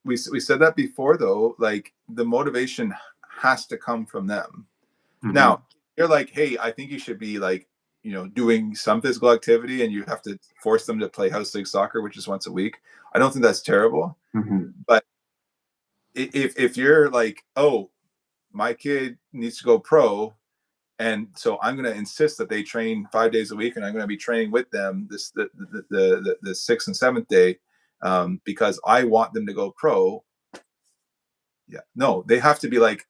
we said that before though. Like the motivation has to come from them. Mm-hmm. Now you're like, hey, I think you should be like, doing some physical activity, and you have to force them to play house league soccer, which is once a week. I don't think that's terrible, Mm-hmm. but if you're like, oh, my kid needs to go pro, and so I'm going to insist that they train 5 days a week, and I'm going to be training with them the sixth and seventh day, because I want them to go pro. Yeah, no, they have to be like,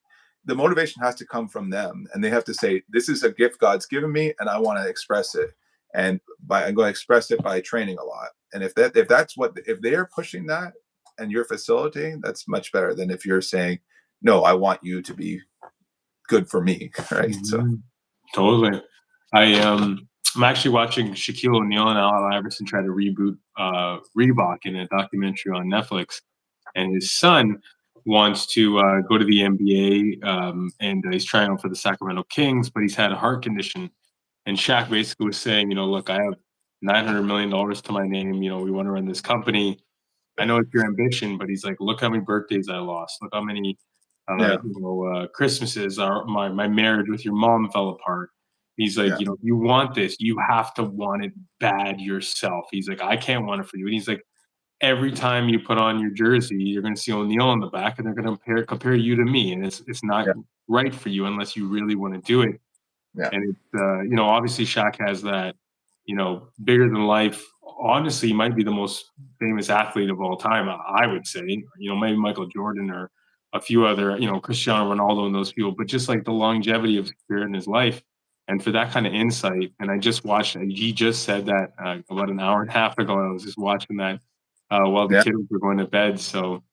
the motivation has to come from them, and they have to say, this is a gift God's given me, and I want to express it, and I'm going to express it by training a lot. And if they're pushing that and you're facilitating, that's much better than if you're saying, no, I want you to be good for me, right? So Mm-hmm. Totally. I'm actually watching Shaquille O'Neil and Allen Iverson try to reboot Reebok in a documentary on Netflix, and his son wants to go to the NBA, and he's trying out for the Sacramento Kings, but he's had a heart condition. And Shaq basically was saying, look, I have $900 million to my name. We want to run this company. I know it's your ambition, but he's like, look how many birthdays I lost. Look how many, yeah, Christmases. My marriage with your mom fell apart. He's like, yeah, you want this, you have to want it bad yourself. He's like, I can't want it for you. And he's like, every time you put on your jersey, you're going to see O'Neal on the back, and they're going to compare you to me, and it's not yeah, right for you unless you really want to do it. yeah, And it's obviously Shaq has that, bigger than life. Honestly, he might be the most famous athlete of all time, I would say. Maybe Michael Jordan or a few other, Cristiano Ronaldo and those people, but just like the longevity of spirit in his life. And for that kind of insight, and I just watched, he just said that about an hour and a half ago. I was just watching that while the yeah. kids were going to bed. So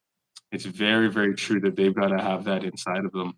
it's very, very true that they've got to have that inside of them.